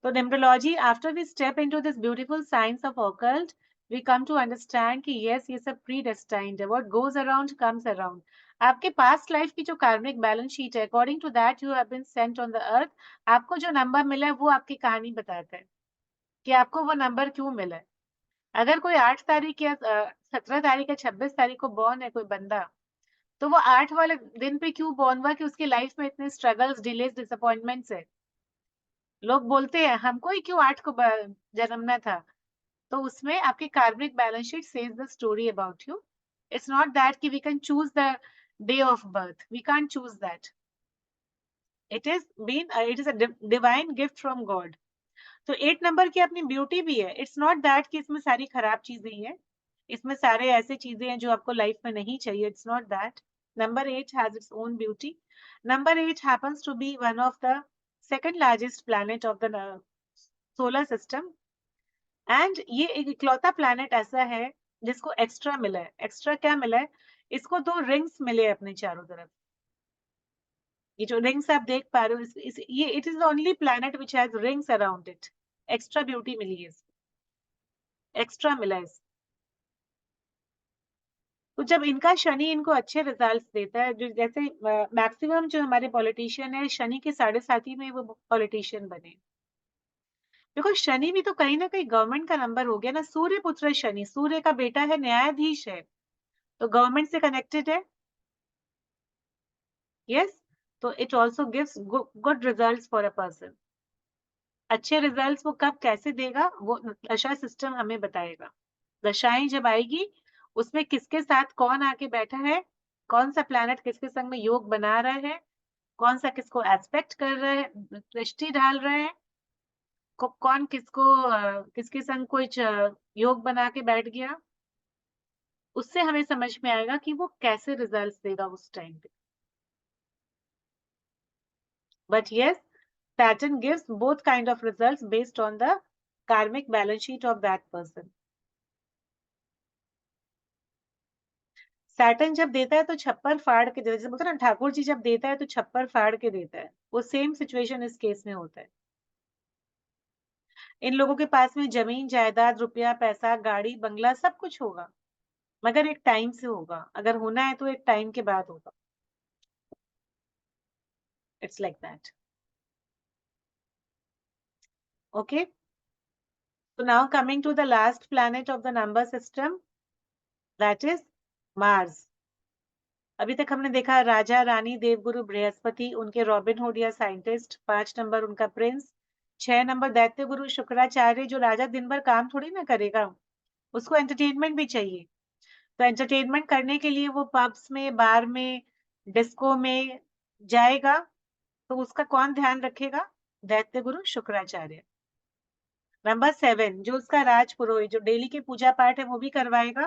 तो numerology, after we step into this beautiful science of occult, we come to understand कि yes, ये सब प्री डेस्टाइन्ड है. what goes around comes around. आपके पास्ट लाइफ की जो कार्मिक बैलेंस शीट है, according to that you have been sent on the earth. आपको जो नंबर मिला है वो आपकी कहानी बताता है कि आपको वो नंबर क्यों मिला है. अगर कोई 8 तारीख या 17 तारीख या 26 तारीख को बॉर्न है कोई बंदा, तो वो 8 वाले दिन पे क्यों बॉर्न हुआ कि उसकी लाइफ में इतने स्ट्रगल्स, डिलेज, डिसअपॉइंटमेंट्स है. लोग बोलते हैं हमको ही क्यों 8 को जन्मना था. तो उसमें आपकी karmic balance sheet says the story about you. It's not that कि we can choose the day of birth. We can't choose that. It is a divine gift from God. तो 8 नंबर की अपनी ब्यूटी भी है. It's not that कि इसमें सारी खराब चीजें ही है, इसमें सारे ऐसे चीजें हैं जो आपको लाइफ में नहीं चाहिए. It's not that. Number 8 has its own beauty. Number 8 happens to be one of the second largest planet of the solar system. And ये एक इकलौता प्लैनेट ऐसा है जिसको एक्स्ट्रा मिला है. एक्स्ट्रा क्या मिला है? इसको 2 रिंग्स मिले अपने चारों तरफ. ये जो रिंग्स आप देख पा रहे हो, ये it is the only planet which has rings around it. Extra beauty मिली है, एक्स्ट्रा मिला है. तो जब इनका शनि इनको अच्छे रिजल्ट्स देता है, जो जैसे मैक्सिमम जो हमारे पॉलिटिशियन है, शनि के 7.5 में वो पॉलिटिशियन बने. बिकॉज शनि भी तो कहीं ना कहीं गवर्नमेंट का नंबर हो गया ना. सूर्य पुत्र शनि, सूर्य का बेटा है, न्यायाधीश है, तो गवर्नमेंट से कनेक्टेड है. यस. तो it also gives good results for a person. अच्छे रिजल्ट्स वो कब कैसे देगा, वो दशा सिस्टम हमें बताएगा. दशाएं जब आएगी, उसमें किसके साथ कौन आके बैठा है, कौन सा प्लैनेट किसके संग में योग बना रहा है, कौन सा किसको एस्पेक्ट कर रहा है, दृष्टि डाल रहा है, कौन किसको किसके संग कुछ योग बना के बैठ गया, उससे हमें समझ में आएगा कि वो कैसे रिजल्ट्स देगा उस टाइम पे. But yes, Saturn gives both kind of results based on the karmic balance sheet of that person. Saturn जब देता है तो छप्पर फाड़ के देता है. जैसे बोलते हैं ना, ठाकुर जी जब देता है तो छप्पर फाड़ के देता है. वो सेम सिचुएशन इस केस में होता है. इन लोगों के पास में जमीन, जायदाद, रुपया, पैसा, गाड़ी, बंगला सब कुछ होगा, मगर एक टाइम से होगा. अगर होना है तो एक टाइम के बाद होगा. It's like that. Okay. So now coming to the last planet of the number system, that is Mars. अभी तक हमने देखा राजा, रानी, देवगुरु, बृहस्पति, उनके रॉबिनहुड या साइंटिस्ट, 5 नंबर उनका प्रिंस, 6 नंबर दैत्य गुरु शुक्राचार्य. जो राजा दिन भर काम थोड़ी ना करेगा, उसको एंटरटेनमेंट भी चाहिए. तो एंटरटेनमेंट करने के लिए वो पब्स में, बार में, डिस्को में जाएगा, तो उसका कौन ध्यान रखेगा? दैत्य गुरु शुक्राचार्य. नंबर 7 जो उसका राज पुरोहित, जो डेली की पूजा पाठ है वो भी करवाएगा.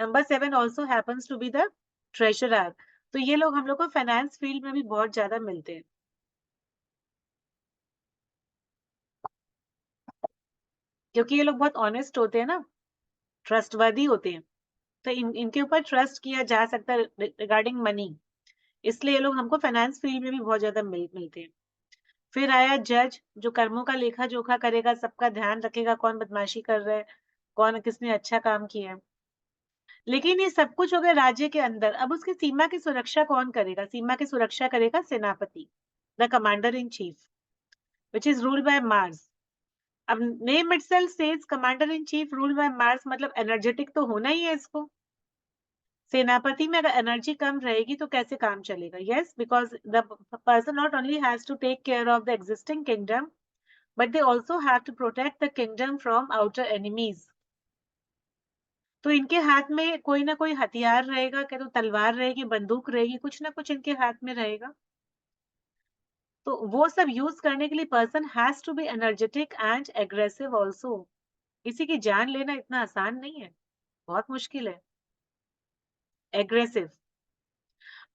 Number 7 also happens to be the treasurer. तो ये लोग हम लोग को फाइनेंस फील्ड में भी बहुत ज्यादा मिलते हैं, क्योंकि ये लोग बहुत ऑनेस्ट होते हैं ना, ट्रस्टवर्दी होते हैं. तो इनके ऊपर ट्रस्ट किया जा सकता है रिगार्डिंग मनी. इसलिए ये लोग हमको फाइनेंस फील्ड में भी बहुत ज्यादा मिलते हैं. फिर आया जज, जो कर्मों का लेखा जोखा करेगा, सबका ध्यान रखेगा, कौन बदमाशी कर रहा है, कौन किसने अच्छा काम किया है. लेकिन ये सब कुछ हो गया राज्य के अंदर. अब उसकी सीमा की सुरक्षा कौन करेगा? सीमा की सुरक्षा करेगा सेनापति, the commander in chief, which is ruled by Mars. अब name itself says commander in chief ruled by Mars, मतलब एनर्जेटिक तो होना ही है इसको. सेनापति में अगर एनर्जी कम रहेगी तो कैसे काम चलेगा? Yes, because the person not only has to take care of the existing kingdom, but they also have to protect the kingdom from outer enemies. तो इनके हाथ में कोई ना कोई हथियार रहेगा, क्या तो तलवार रहेगी, बंदूक रहेगी, कुछ ना कुछ इनके हाथ में रहेगा। तो वो सब यूज करने के लिए person has to be energetic and aggressive also. किसी की जान लेना इतना आसान नहीं है, बहुत मुश्किल है। एग्रेसिव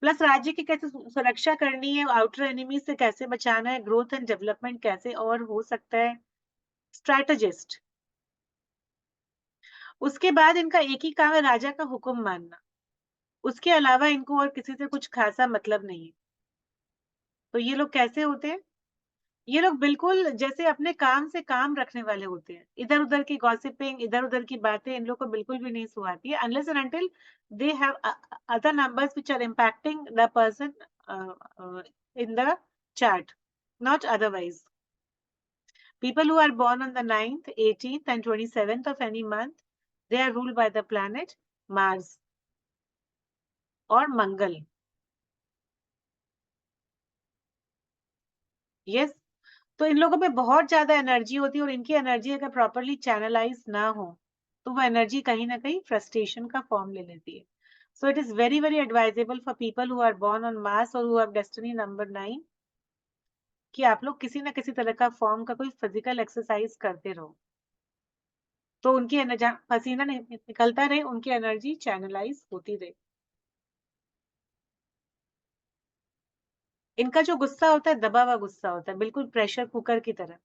प्लस राज्य की कैसे सुरक्षा करनी है, आउटर एनिमी से कैसे बचाना है, ग्रोथ एंड डेवलपमेंट कैसे और हो सकता है, स्ट्रैटेजिस्ट। उसके बाद इनका एक ही काम है, राजा का हुक्म मानना। उसके अलावा इनको और किसी से कुछ खासा मतलब नहीं है। तो ये लोग कैसे होते हैं? ये लोग बिल्कुल जैसे अपने काम से काम रखने वाले होते हैं। इधर उधर की गॉसिपिंग, इधर उधर की बातें इन लोग को बिल्कुल भी नहीं सुहाती है, unless and until they have other numbers which are impacting the person in the chart, not otherwise. People who are born on the 9th, 18th, and 27th of any month, they are ruled by the planet Mars or Mangal. Yes. तो इन लोगों में बहुत ज्यादा energy होती है और इनकी energy अगर प्रॉपरली चैनलाइज ना हो तो वो एनर्जी कहीं ना कहीं फ्रस्ट्रेशन का फॉर्म ले लेती है. So it is very, very advisable for people who are born on Mars or who have destiny number 9 कि आप लोग किसी ना किसी तरह का फॉर्म का कोई फिजिकल एक्सरसाइज करते रहो, तो उनकी पसीना निकलता रहे, उनकी एनर्जी चैनलाइज होती रहे. इनका जो गुस्सा होता है दबा हुआ गुस्सा होता है, बिल्कुल प्रेशर कुकर की तरह.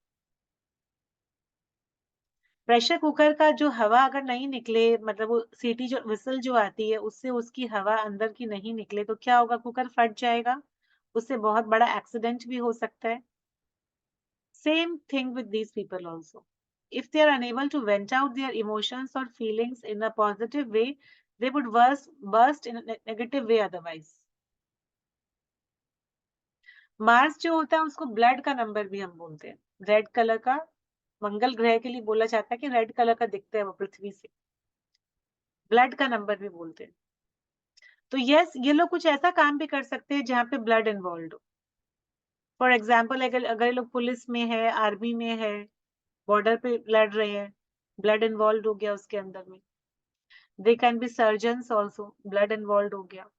प्रेशर कुकर का जो हवा अगर नहीं निकले, मतलब वो सीटी जो विसल जो आती है उससे उसकी हवा अंदर की नहीं निकले तो क्या होगा? कुकर फट जाएगा, उससे बहुत बड़ा एक्सीडेंट भी हो सकता है. Same thing with these people also. If they are unable to vent out their emotions or feelings in a positive way, they would burst in a negative way otherwise. Mars जो होता है उसको blood का number भी हम बोलते हैं. Red colour का, मंगल ग्रह के लिए बोला जाता है कि रेड कलर का दिखता है वो पृथ्वी से. ब्लड का नंबर भी बोलते हैं. तो यस, ये लोग कुछ ऐसा काम भी कर सकते हैं जहाँ पे ब्लड इन्वॉल्व हो. फॉर एग्जाम्पल अगर ये लोग पुलिस में है, आर्मी में है, बॉर्डर पे लड़ रहे हैं, ब्लड इन्वॉल्व हो गया उसके अंदर में. They can be surgeons also, blood involve हो गया.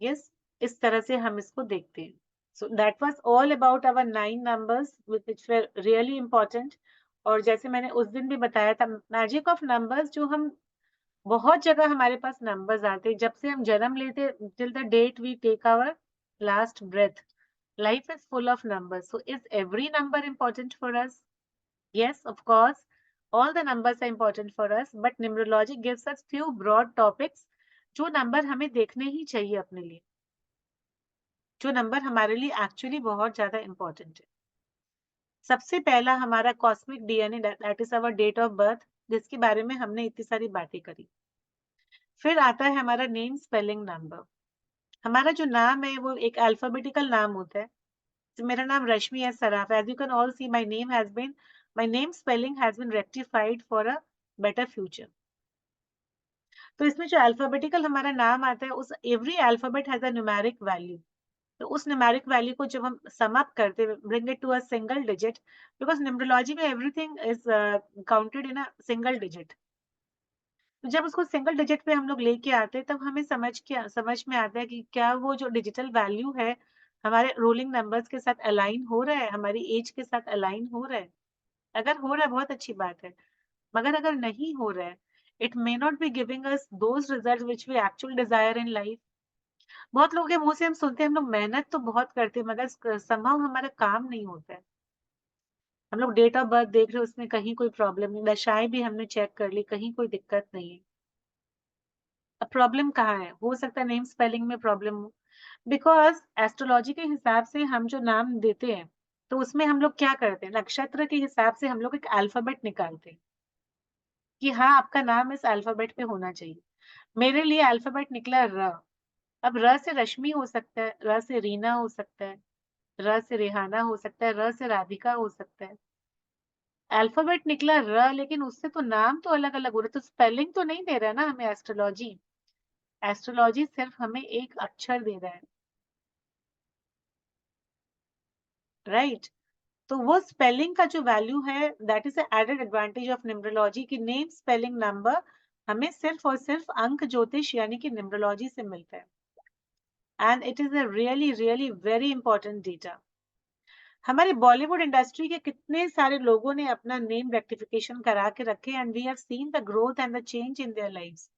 यस, इस तरह से हम इसको देखते हैं. So that was all about our 9 numbers which were really important. और जैसे मैंने उस दिन भी बताया था, मैजिक ऑफ नंबर्स, जो हम बहुत जगह हमारे पास नंबर्स आते हैं जब से हम जन्म लेते till the date we take our last breath. Life is full of numbers. So is every number important for us? Yes, of course. All the numbers are important for us, but numerology gives us few broad topics जो number हमें देखने ही चाहिए अपने लिए, जो number हमारे लिए actually बहुत ज्यादा इंपॉर्टेंट है. सबसे पहला हमारा cosmic DNA, that is our date of birth, जिसके बारे में हमने इतनी सारी बातें करी. फिर आता है हमारा नेम स्पेलिंग नंबर. हमारा जो नाम है वो एक अल्फाबेटिकल नाम होता है. तो मेरा नाम रश्मि है Saraf. As you can all see, my name spelling has been rectified for a better future. तो इसमें जो अल्फाबेटिकल हमारा नाम आता है, उस every alphabet has a numeric value. तो उस न्यूमेरिक वैल्यू को जब हम सम अप करते हैं, bring it to a single digit, because numerology में everything is counted in a single digit. तो जब उसको सिंगल डिजिट पे हम लोग लेके आते हैं, तब हमें समझ में आता है कि क्या वो जो डिजिटल वैल्यू है हमारे रोलिंग नंबर्स के साथ अलाइन हो रहा है, हमारी एज के साथ अलाइन हो रहा है. अगर हो रहा है बहुत अच्छी बात है, मगर अगर नहीं हो रहा है, it may not be giving us those results which we actually desire in life. बहुत लोगों के मुंह से हम सुनते हैं हम लोग मेहनत तो बहुत करते हैं मगर समहाउ हमारा काम नहीं होता है. हम लोग डेट ऑफ बर्थ देख रहे हैं, उसमें कहीं कोई प्रॉब्लम नहीं, दशाएं भी हमने चेक कर ली, कहीं कोई दिक्कत नहीं है. अब प्रॉब्लम कहाँ है? हो सकता है नेम स्पेलिंग में प्रॉब्लम हो, बिकॉज एस्ट्रोलॉजी के हिसाब से हम जो नाम देते हैं तो उसमें हम लोग क्या करते हैं, नक्षत्र के हिसाब से हम लोग एक अल्फाबेट निकालते हैं कि हाँ आपका नाम इस अल्फाबेट पे होना चाहिए. मेरे लिए अल्फाबेट निकला र. अब र से रश्मि हो सकता है, र से रीना हो सकता है, र से रेहाना हो सकता है, र से राधिका हो सकता है. अल्फाबेट निकला र, लेकिन उससे तो नाम तो अलग अलग हो रहे, तो स्पेलिंग तो नहीं दे रहा है ना हमें एस्ट्रोलॉजी। एस्ट्रोलॉजी सिर्फ हमें एक अक्षर दे रहा है, राइट? तो वो स्पेलिंग का जो वैल्यू है, that is added advantage of numerology की नेम स्पेलिंग नंबर हमें सिर्फ और सिर्फ अंक ज्योतिष यानी कि न्यूमरोलॉजी से मिलता है, and it is a really really very important data. हमारे बॉलीवुड इंडस्ट्री के कितने सारे लोगों ने अपना नेम रेक्टिफिकेशन करा के रखे, and we have seen the growth and the change in their lives.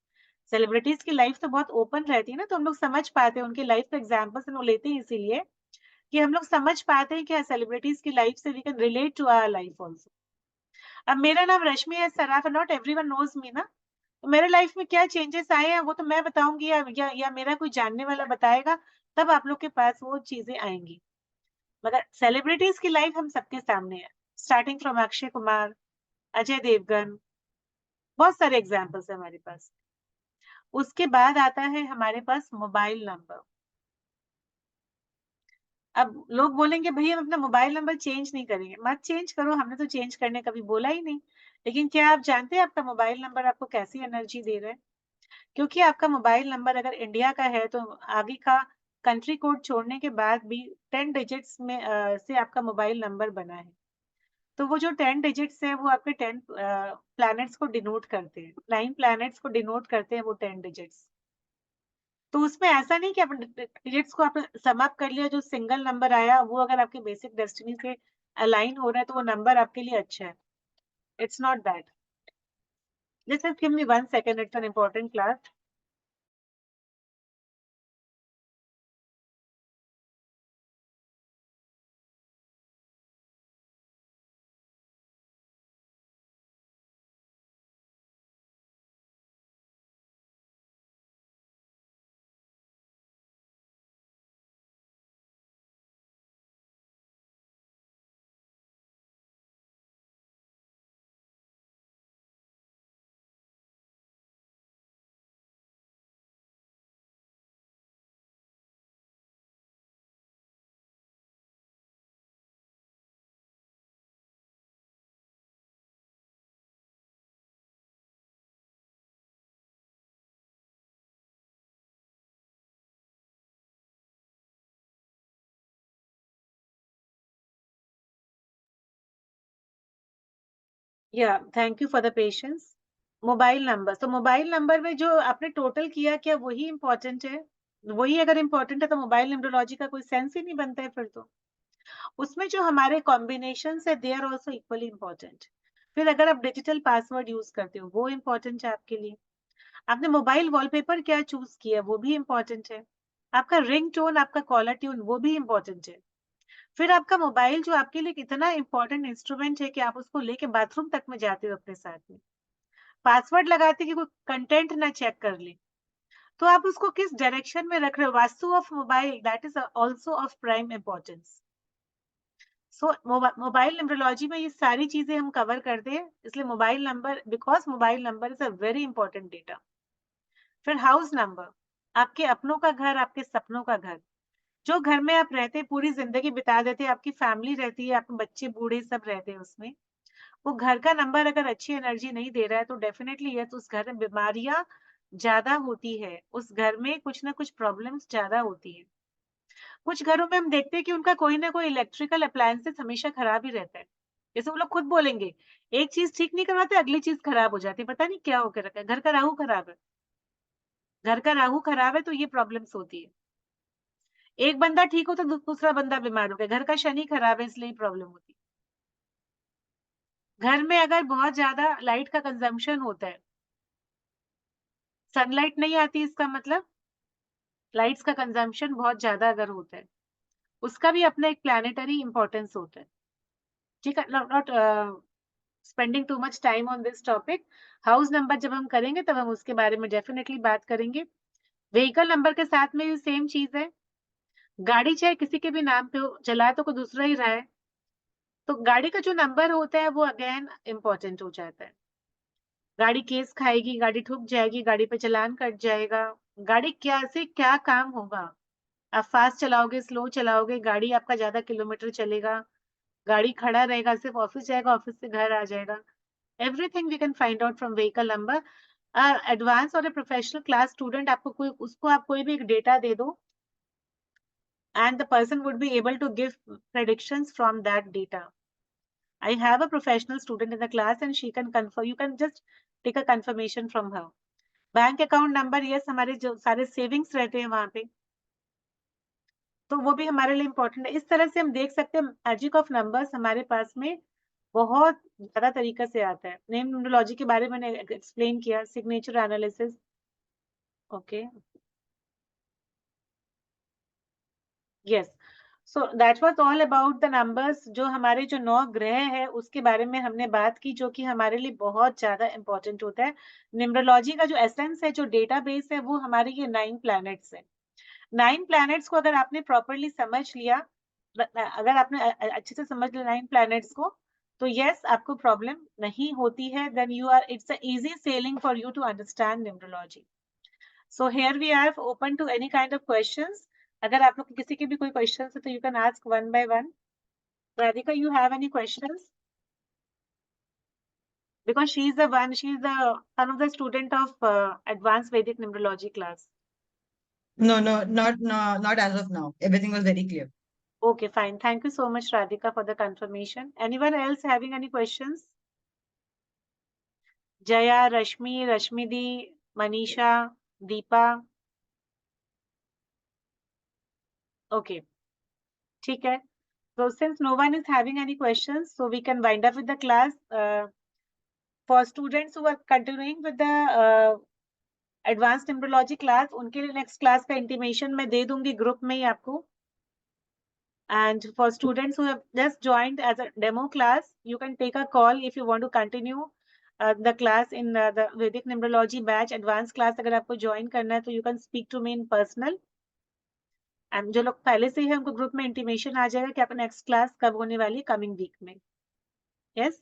Celebrities की लाइफ तो बहुत ओपन रहती है ना, तो हम लोग समझ पाते हैं उनकी लाइफ के एग्जाम्पल्स हम लोग लेते हैं, इसीलिए कि हम लोग समझ पाते हैं कि सेलिब्रिटीज की लाइफ से we can relate to our life also. अब मेरा नाम रश्मि है Saraf, not everyone knows me ना, तो मेरे लाइफ में क्या चेंजेस आए हैं वो तो मैं बताऊंगी, या मेरा कोई जानने वाला बताएगा, तब आप लोग के पास वो चीजें आएंगी। मगर सेलिब्रिटीज की लाइफ हम सबके सामने है, स्टार्टिंग फ्रॉम अक्षय कुमार, अजय देवगन, बहुत सारे एग्जाम्पल्स है हमारे पास। उसके बाद आता है हमारे पास मोबाइल नंबर। अब लोग बोलेंगे भैया हम अपना मोबाइल नंबर चेंज नहीं करेंगे, मत चेंज करो, हमने तो चेंज करने कभी बोला ही नहीं। लेकिन क्या आप जानते हैं आपका मोबाइल नंबर आपको कैसी एनर्जी दे रहा है? क्योंकि आपका मोबाइल नंबर अगर इंडिया का है तो आगे का कंट्री कोड छोड़ने के बाद भी 10 डिजिट्स में से आपका मोबाइल नंबर बना है। तो वो जो 10 डिजिट्स है वो आपके 10 प्लैनेट्स को डिनोट करते हैं, 9 प्लैनेट्स को डिनोट करते हैं वो 10 डिजिट्स। तो उसमें ऐसा नहीं कि आप डिजिट्स को आपने सम अप कर लिया, जो सिंगल नंबर आया वो अगर आपके बेसिक डेस्टिनी से अलाइन हो रहा है तो वो नंबर आपके लिए अच्छा है। It's not that. Just give me 1 second, it's an important class. या thank you for the patience. Mobile number, तो मोबाइल नंबर में जो आपने टोटल किया क्या वही इंपॉर्टेंट है? वही अगर इंपॉर्टेंट है तो मोबाइल न्यूमरोलॉजी का कोई सेंस ही नहीं बनता है फिर तो। उसमें जो हमारे कॉम्बिनेशन है they are also equally important. फिर अगर आप डिजिटल पासवर्ड यूज करते हो वो इंपॉर्टेंट है आपके लिए। आपने मोबाइल वॉलपेपर क्या चूज किया वो भी इंपॉर्टेंट है। आपका रिंग टोन, आपका कॉलर ट्यून वो भी इंपॉर्टेंट है। फिर आपका मोबाइल जो आपके लिए कितना इंपॉर्टेंट इंस्ट्रूमेंट है कि आप उसको लेके बाथरूम तक में जाते हो अपने साथ में, पासवर्ड लगाते कि कोई कंटेंट ना चेक कर ले, तो आप उसको किस डायरेक्शन में रख रहे हो, vastu of mobile that is also of prime importance. So mobile numerology में ये सारी चीजें हम कवर करते हैं, इसलिए mobile number, because mobile number is a very important data. फिर हाउस नंबर, आपके अपनों का घर, आपके सपनों का घर, जो घर में आप रहते हैं, पूरी जिंदगी बिता देते हैं, आपकी फैमिली रहती है, आपके बच्चे बूढ़े सब रहते हैं उसमें, वो घर का नंबर अगर अच्छी एनर्जी नहीं दे रहा है तो डेफिनेटली यस उस घर में बीमारियां ज्यादा होती है, उस घर में कुछ ना कुछ प्रॉब्लम्स ज्यादा होती है। कुछ घरों में हम देखते हैं कि उनका कोई ना कोई इलेक्ट्रिकल अप्लायंसेस हमेशा खराब ही रहता है। जैसे वो लोग खुद बोलेंगे एक चीज ठीक नहीं करवाते अगली चीज खराब हो जाती है, पता नहीं क्या होकर रखा है, घर का राहु खराब है। घर का राहु खराब है तो ये प्रॉब्लम्स होती है। एक बंदा ठीक हो तो दूसरा बंदा बीमार हो गया, घर का शनि खराब है इसलिए प्रॉब्लम होती है। घर में अगर बहुत ज्यादा लाइट का कंजम्पशन होता है, सनलाइट नहीं आती, इसका मतलब लाइट्स का कंजम्पशन बहुत ज्यादा अगर होता है, उसका भी अपना एक प्लानिटरी इंपॉर्टेंस होता है। ठीक है, not spending too much time on this topic. House number जब हम करेंगे तब हम उसके बारे में डेफिनेटली बात करेंगे। व्हीकल नंबर के साथ में भी सेम चीज है। गाड़ी चाहे किसी के भी नाम पे हो, चला तो कोई दूसरा ही रहा है, तो गाड़ी का जो नंबर होता है वो अगेन इम्पोर्टेंट हो जाता है। गाड़ी केस खाएगी, गाड़ी ठुक जाएगी, गाड़ी पे चालान कट जाएगा, गाड़ी क्या से क्या काम होगा। आप फास्ट चलाओगे, स्लो चलाओगे, गाड़ी आपका ज्यादा किलोमीटर चलेगा, गाड़ी खड़ा रहेगा, सिर्फ ऑफिस जाएगा, ऑफिस से घर आ जाएगा. Everything we can find out from vehicle number. Advance और प्रोफेशनल क्लास स्टूडेंट आपको उसको आप कोई भी एक डेटा दे दो, and the person would be able to give predictions from that data. I have a professional student in the class and she can confirm. You can just take a confirmation from her. Bank account number, yes, हमारे जो सारे savings रहते हैं वहां पे, तो वो भी हमारे लिए इम्पोर्टेंट है. इस तरह से हम देख सकते हैं मैजिक ऑफ नंबर्स हमारे पास में बहुत ज्यादा तरीका से आता है. नेम न्यूमरोलॉजी के बारे में मैंने एक्सप्लेन किया, signature analysis. Okay, yes. So that was all about the numbers. जो हमारे जो 9 ग्रह है उसके बारे में हमने बात की, जो कि हमारे लिए बहुत ज्यादा इंपॉर्टेंट होता है. न्यूमरोलॉजी का जो एसेंस है, जो डेटाबेस है, वो हमारे ये 9 प्लैनेट्स है. 9 प्लैनेट्स को अगर आपने प्रॉपरली समझ लिया, अगर आपने अच्छे से समझ लिया 9 प्लैनेट्स को, तो यस, आपको प्रॉब्लम नहीं होती है. Then you are, it's a easy sailing for you to understand numerology. So here we are open to any kind of questions. अगर आप लोग किसी के भी कोई क्वेश्चन है तो you can ask one by one. Radhika, you have any questions? Because she is one of the student of advanced Vedic numerology class. No, not as of now. Everything was very clear. Okay, fine. Thank you so much, Radhika, for the confirmation. Anyone else having any questions? Jaya, Rashmi, Rashmidi, Manisha, Deepa. Okay, ठीक है. So since no one is having any questions, so we can wind up with the class. For students who are continuing with the advanced numerology class, उनके लिए next class का intimation मैं दे दूंगी group में ही आपको. And for students who have just joined as a demo class, you can take a call if you want to continue the class in the Vedic numerology batch advanced class. अगर आपको join करना है तो you can speak to me in personal. And जो लोग पहले से है उनको group में intimation आ जाएगा कि आपका next class कब होने वाली, coming week में. Yes.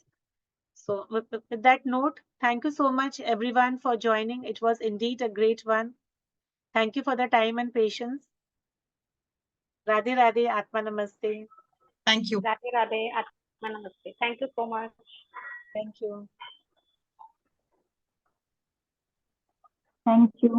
So with that note, thank you so much everyone for joining. It was indeed a great one. Thank you for the time and patience. Radhe Radhe, Atma Namaste. Thank you. Radhe Radhe, Atma Namaste. Thank you so much. Thank you. Thank you.